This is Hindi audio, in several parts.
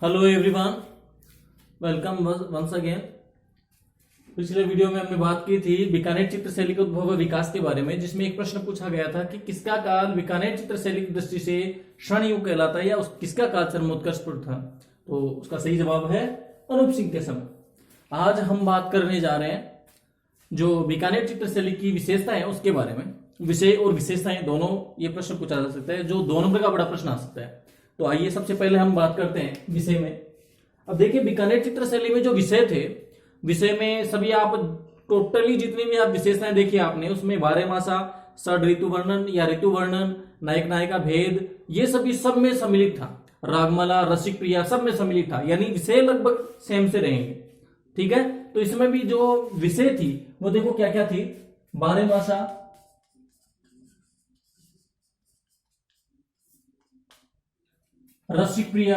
Hello everyone, welcome once again. पिछले वीडियो में हमने बात की थी बीकानेर चित्रशैली के उद्भव व विकास के बारे में, जिसमें एक प्रश्न पूछा गया था कि किसका काल बीकानेर चित्रशैली की दृष्टि से स्वर्णयुग कहलाता है, या किसका काल चरमोत्कर्षपूर्ण था। तो उसका सही जवाब है अनूप सिंह के समय। आज हम बात करने जा रहे हैं जो बीकानेर चित्रशैली की विशेषता है उसके बारे में। विषय और विशेषताएं दोनों ये प्रश्न पूछा जा सकता है, जो 2 नंबर का बड़ा प्रश्न आ सकता है। तो आइए सबसे पहले हम बात करते हैं विषय में। अब देखिए, बीकानेर चित्रशैली में जो विषय थे, विषय में सभी आप टोटली जितनी भी आप विशेषताएं देखी आपने, उसमें बारहमासा, षड ऋतु वर्णन या ऋतु वर्णन, नायक नायिका भेद, ये सभी सब में सम्मिलित था। रागमाला, रसिक प्रिया, सब में सम्मिलित था, यानी विषय लगभग सेम से रहेंगे। ठीक है, तो इसमें भी जो विषय थी वो देखो क्या क्या थी। बारहमासा, रसिक प्रिया,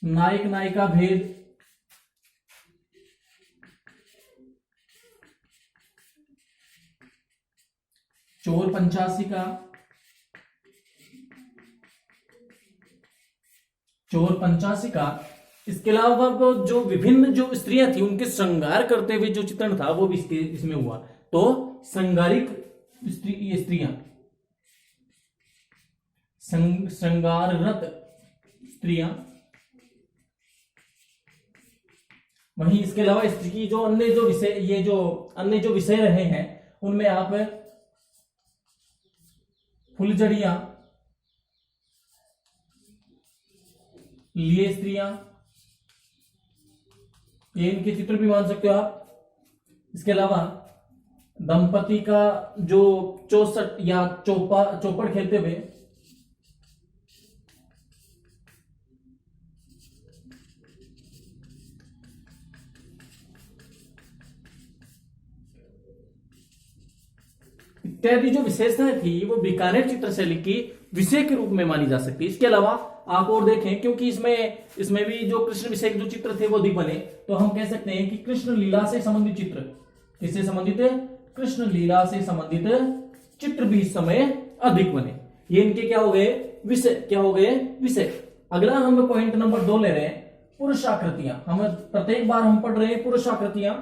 नायक नायिका भेद, चोर पंचाशिका, इसके अलावा वो जो विभिन्न जो स्त्रियां थी उनके श्रृंगार करते हुए जो चित्रण था वो भी इसमें हुआ। तो श्रृंगारिक स्त्रियां, श्रृंगाररत स्त्रियां। वहीं इसके अलावा स्त्री की जो अन्य जो विषय, ये जो अन्य जो विषय रहे हैं उनमें आप फुलझड़ियां, लिए स्त्रियां, ये इनके चित्र भी मान सकते हो आप। इसके अलावा दंपति का जो चौसठ या चौपड़ खेलते हुए, इत्यादि जो विशेषताएं थी वो बीकानेर चित्रशैली की विषय के रूप में मानी जा सकती है। इसके अलावा आप और देखें, क्योंकि इसमें भी जो कृष्ण विषय के जो चित्र थे वो अधिक बने, तो हम कह सकते हैं कि कृष्ण लीला से संबंधित चित्र, किससे संबंधित है? कृष्ण लीला से संबंधित चित्र भी इस समय अधिक बने। ये इनके क्या हो गए? विषय। क्या हो गए? विषय। अगला हम पॉइंट नंबर 2 ले रहे हैं, पुरुषाकृतियां। हम प्रत्येक बार हम पढ़ रहे हैं पुरुषाकृतियां,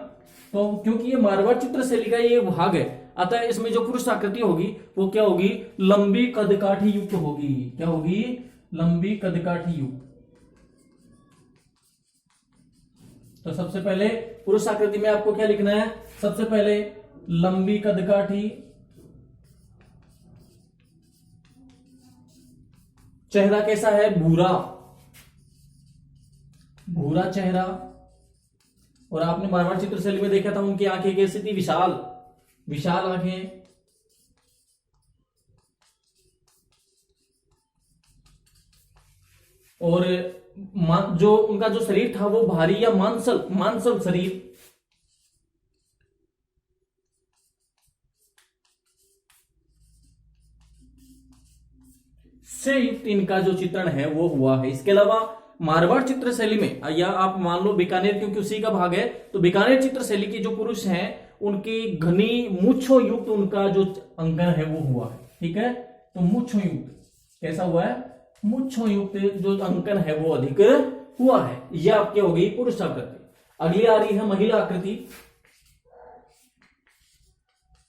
तो क्योंकि ये मारवाड़ चित्रशैली का ये भाग है, अतः इसमें जो पुरुष आकृति होगी वो क्या होगी? लंबी कदकाठी युक्त होगी। क्या होगी? लंबी कदकाठी युक्त। तो सबसे पहले पुरुष आकृति में आपको क्या लिखना है? सबसे पहले लंबी कदकाठी, चेहरा कैसा है? भूरा, भूरा चेहरा। और आपने मारवाड़ चित्रशैली में देखा था उनकी आंखें कैसी थी? विशाल, विशाल आंखें। और जो उनका जो शरीर था वो भारी या मांसल शरीर। से युक्त इनका जो चित्रण है वो हुआ है। इसके अलावा मारवाड़ चित्रशैली में, या आप मान लो बीकानेर क्योंकि उसी का भाग है, तो बीकानेर चित्रशैली के जो पुरुष हैं उनकी घनी मूंछों युक्त उनका जो अंकन है वो हुआ है। ठीक है, तो मूंछों युक्त कैसा हुआ है? मूंछों युक्त जो अंकन है वो अधिक हुआ है। यह आपकी हो गई पुरुष आकृति। अगली आ रही है महिला आकृति,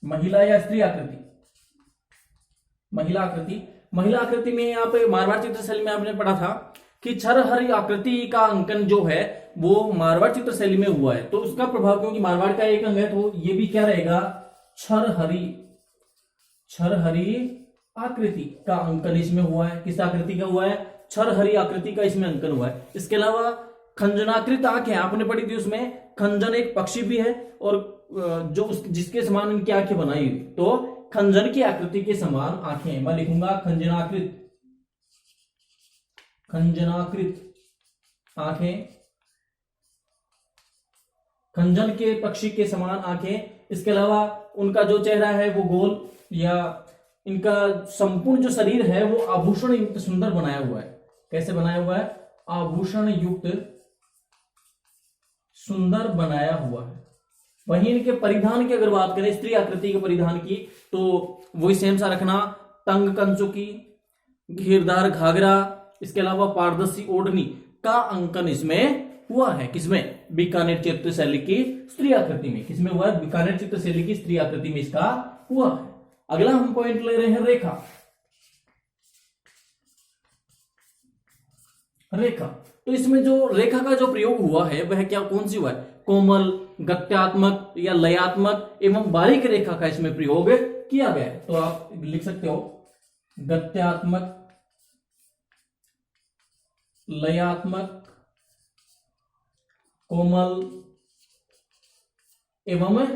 महिला या स्त्री आकृति। महिला आकृति में यहाँ पे मारवाड़ चित्रशैली में आपने पढ़ा था कि छरहरी आकृति का अंकन जो है वो मारवाड़ चित्रशैली में हुआ है। तो उसका प्रभाव, क्योंकि मारवाड़ का एक अंग है, तो ये भी क्या रहेगा? छरहरी आकृति का अंकन इसमें हुआ है। किस आकृति का हुआ है? छरहरी आकृति का इसमें अंकन हुआ है। इसके अलावा खंजनाकृत आंखें आपने पढ़ी थी, उसमें खंजन एक पक्षी भी है और जो जिसके समान इनकी आंखें बनाई हुई, तो खंजन की आकृति के समान आंखें, मैं लिखूंगा खंजनाकृत, आंखें, खंजन के पक्षी के समान आंखें। इसके अलावा उनका जो चेहरा है वो गोल, या इनका संपूर्ण जो शरीर है वो आभूषण युक्त सुंदर बनाया हुआ है। कैसे बनाया हुआ है? आभूषण युक्त सुंदर बनाया हुआ है। वहीं इनके परिधान की अगर बात करें, स्त्री आकृति के परिधान की, तो वही सेम सा रखना, तंग कंचुकी, घेरदार घाघरा, इसके अलावा पारदर्शी ओढ़नी का अंकन इसमें हुआ है। किसमें? बीकानेर चित्र शैली की स्त्री आकृति में। किसमें हुआ है? बीकानेर चित्र शैली की स्त्री आकृति में इसका हुआ है। अगला हम पॉइंट ले रहे हैं रेखा। रेखा, तो इसमें जो रेखा का जो प्रयोग हुआ है वह क्या, कौन सी हुआ है? कोमल, गत्यात्मक या लयात्मक एवं बारीक रेखा का इसमें प्रयोग किया गया है। तो आप लिख सकते हो गत्यात्मक, लयात्मक, कोमल एवं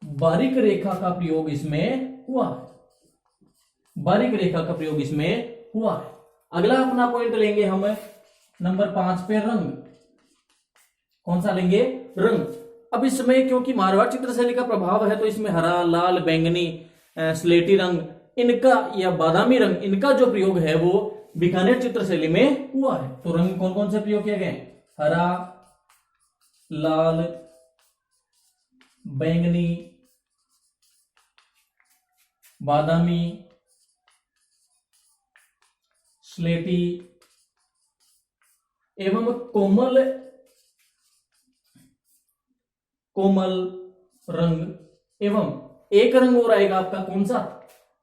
बारीक रेखा का प्रयोग इसमें हुआ है। बारीक रेखा का प्रयोग इसमें हुआ है। अगला अपना पॉइंट लेंगे हम नंबर 5 पे, रंग। कौन सा लेंगे? रंग। अब इसमें क्योंकि मारवाड़ चित्रशैली का प्रभाव है तो इसमें हरा, लाल, बैंगनी, स्लेटी रंग इनका या बादामी रंग इनका जो प्रयोग है वो बीकानेर चित्रशैली में हुआ है। तो रंग कौन कौन से प्रयोग किए गए? हरा, लाल, बैंगनी, बादामी, स्लेटी एवं कोमल रंग एवं एक रंग और आएगा आपका कौन सा?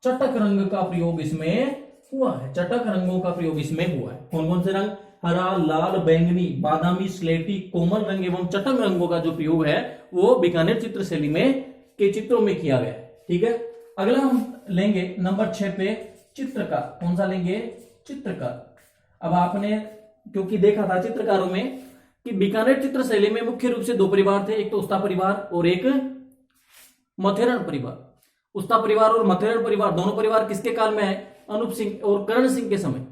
चटक रंग का प्रयोग इसमें हुआ है। चटक रंगों का प्रयोग इसमें हुआ है। कौन कौन से रंग? हरा, लाल, बैंगनी, बादामी, स्लेटी, कोमल रंग एवं चटक रंगों का जो प्रयोग है वो बीकानेर चित्रशैली में के चित्रों में किया गया है। ठीक है। अगला हम लेंगे नंबर 6 पे, चित्रकार। कौन सा लेंगे? चित्रकार। अब आपने क्योंकि देखा था चित्रकारों में कि बीकानेर चित्रशैली में मुख्य रूप से 2 परिवार थे, एक तो उस्ता परिवार और एक मथेरण परिवार। उस्ता परिवार और मथेरण परिवार दोनों परिवार किसके काल में है? अनूप सिंह और करण सिंह के समय।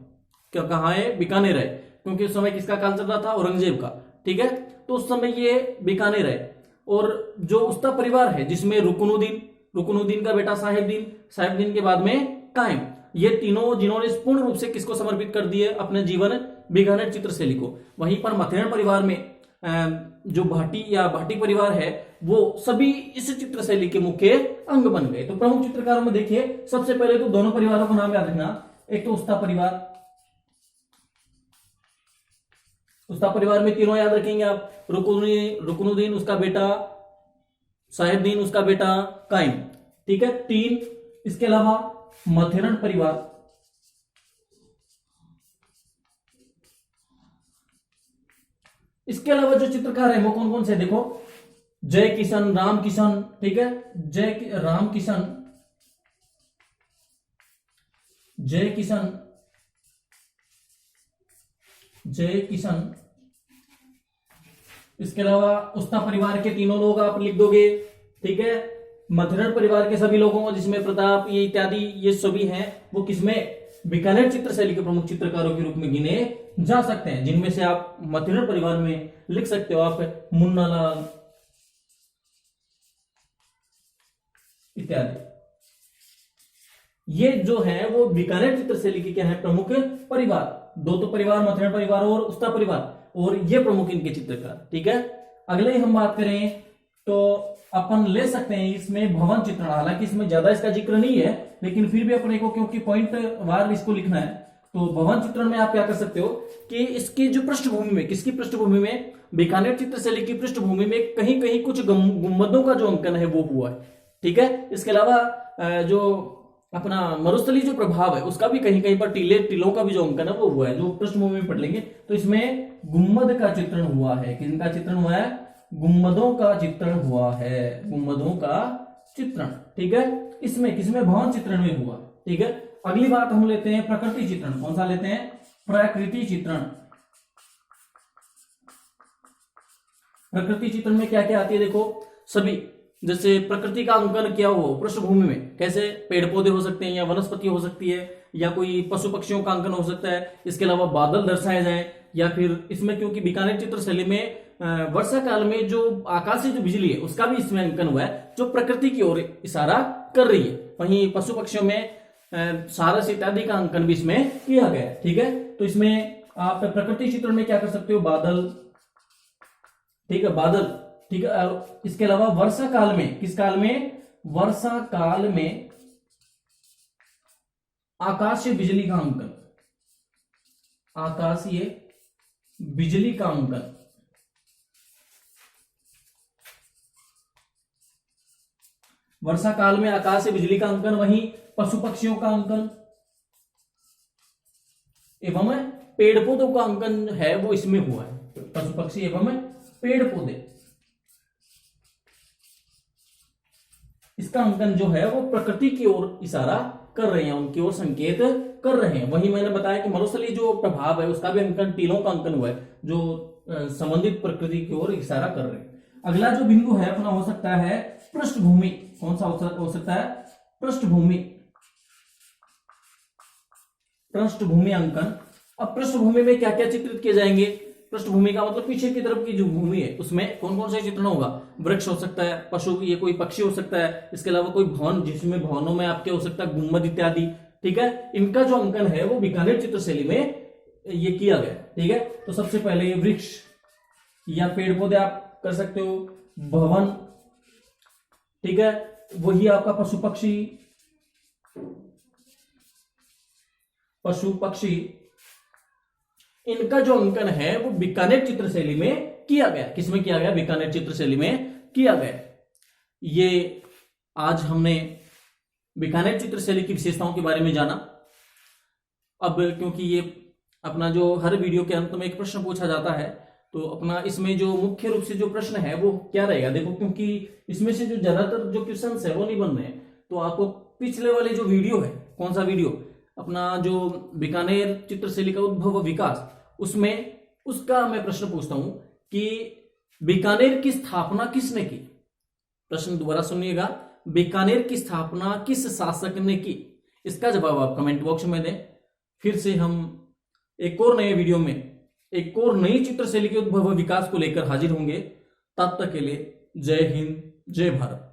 क्या कहा है? बीकानेर है, क्योंकि उस समय किसका काल चल रहा था? औरंगजेब का। ठीक है, तो उस समय ये बीकानेर है। और जो उस्ता परिवार है जिसमें रुकनुद्दीन का बेटा साहेबदीन के बाद में कायम, ये तीनों जिन्होंने पूर्ण रूप से किसको समर्पित कर दिए अपने जीवन? बीकानेर चित्रशैली को। वहीं पर मथेरण परिवार में जो भाटी परिवार है वो सभी इस चित्रशैली के मुख्य अंग बन गए। तो प्रमुख चित्रकारों में देखिए, सबसे पहले तो दोनों परिवारों का नाम याद रखना। एक तो उस्ता परिवार में तीनों याद रखेंगे आप, रुकनुद्दीन उसका बेटा, साहेबदीन उसका बेटा, कायम। ठीक है, 3। इसके अलावा मथेरण परिवार, इसके अलावा जो चित्रकार है वो कौन कौन से? देखो, जय किशन, राम किशन। ठीक है, राम किशन, जय किशन। इसके अलावा उस्ता परिवार के तीनों लोग आप लिख दोगे। ठीक है, मथेरण परिवार के सभी लोगों जिसमें प्रताप ये इत्यादि ये सभी हैं वो किसमें? बीकानेर चित्रशैली के प्रमुख चित्रकारों के रूप में गिने जा सकते हैं, जिनमें से आप मथेरण परिवार में लिख सकते हो आप मुन्नालाल इत्यादि। ये जो है वो बीकानेर चित्रशैली के क्या है? प्रमुख परिवार। 2 तो परिवार, मथेरण परिवार और उस्ता परिवार, और ये प्रमुख इनके चित्रकार। ठीक है, अगले हम बात करें तो अपन ले सकते हैं इसमें भवन चित्रण। हालांकि इसमें ज्यादा इसका जिक्र नहीं है, लेकिन फिर भी अपने को क्योंकि पॉइंट वार इसको लिखना है, तो भवन चित्रण में आप क्या कर सकते हो कि इसकी जो पृष्ठभूमि में, किसकी पृष्ठभूमि में? बीकानेर चित्रशैली की पृष्ठभूमि में कहीं कहीं कुछ गुंबदों का जो अंकन है वो हुआ है। ठीक है, इसके अलावा जो अपना मरुस्थली जो प्रभाव है उसका भी कहीं कहीं पर टीलों का भी जो अंकन है वो हुआ है, जो पृष्ठभूमि में पढ़ लेंगे। तो इसमें गुंबद का चित्रण हुआ है। किसका चित्रण हुआ है? गुंबदों का चित्रण हुआ है, गुंबदों का चित्रण। ठीक है, इसमें किसमें? भवन चित्रण में हुआ। ठीक है, अगली बात हम लेते हैं प्रकृति चित्रण। कौन सा लेते हैं? प्रकृति चित्रण। प्रकृति चित्रण में क्या क्या आती है? देखो, सभी जैसे प्रकृति का अंकन किया हो पृष्ठभूमि में, कैसे? पेड़ पौधे हो सकते हैं या वनस्पति हो सकती है या कोई पशु पक्षियों का अंकन हो सकता है। इसके अलावा बादल दर्शाए जाए, या फिर इसमें क्योंकि बीकानेर चित्रशैली में वर्षा काल में जो आकाशीय जो बिजली है उसका भी इसमें अंकन हुआ है, जो प्रकृति की ओर इशारा कर रही है। वहीं पशु पक्षियों में सारस इत्यादि का अंकन भी इसमें किया गया है। ठीक है, तो इसमें आप प्रकृति चित्रण में क्या कर सकते हो? बादल। ठीक है, बादल। ठीक है, इसके अलावा वर्षा काल में, किस काल में? वर्षा काल में आकाशीय बिजली का अंकन। आकाशीय बिजली का अंकन। वर्षा काल में आकाश से बिजली का अंकन, वहीं पशु पक्षियों का अंकन एवं पेड़ पौधों का अंकन है वो इसमें हुआ है। पशु पक्षी एवं पेड़ पौधे, इसका अंकन जो है वो प्रकृति की ओर इशारा कर रहे हैं, उनकी ओर संकेत कर रहे हैं। वहीं मैंने बताया कि मरुस्थलीय जो प्रभाव है उसका भी अंकन, टीलों का अंकन हुआ है जो संबंधित प्रकृति की ओर इशारा कर रहे हैं। अगला जो बिंदु है अपना हो सकता है पृष्ठभूमि। कौन सा हो सकता है? पृष्ठभूमि। पृष्ठभूमि अंकन। अब पृष्ठभूमि में क्या क्या चित्रित किए जाएंगे? पृष्ठभूमि का मतलब पीछे की तरफ की जो भूमि है उसमें कौन कौन सा चित्रण होगा? वृक्ष हो सकता है, पशु, ये कोई पक्षी हो सकता है, इसके अलावा कोई भवन, जिसमें भवनों में आपके हो सकता है गुम्बद इत्यादि। ठीक है, इनका जो अंकन है वो बीकानेर चित्रशैली में ये किया गया। ठीक है, तो सबसे पहले ये वृक्ष या पेड़ पौधे आप कर सकते हो, भवन, ठीक है, वही आपका पशु पक्षी, इनका जो अंकन है वो बीकानेर चित्रशैली में किया गया। किसमें किया गया? बीकानेर चित्रशैली में किया गया। ये आज हमने बीकानेर चित्रशैली की विशेषताओं के बारे में जाना। अब क्योंकि ये अपना जो हर वीडियो के अंत में एक प्रश्न पूछा जाता है, तो अपना इसमें जो मुख्य रूप से जो प्रश्न है वो क्या रहेगा? देखो, क्योंकि इसमें से जो ज्यादातर जो क्वेश्चन है वो नहीं बन रहे हैं, तो आपको पिछले वाले जो वीडियो है, कौन सा वीडियो, अपना जो बीकानेर चित्रशैली का उद्भव विकास, उसमें उसका मैं प्रश्न पूछता हूं कि बीकानेर की स्थापना किसने की? प्रश्न दोबारा सुनिएगा, बीकानेर की स्थापना किस शासक ने की? इसका जवाब आप कमेंट बॉक्स में दें। फिर से हम एक और नए वीडियो में एक और नई चित्रशैली के उद्भव विकास को लेकर हाजिर होंगे। तब तक के लिए जय हिंद, जय भारत।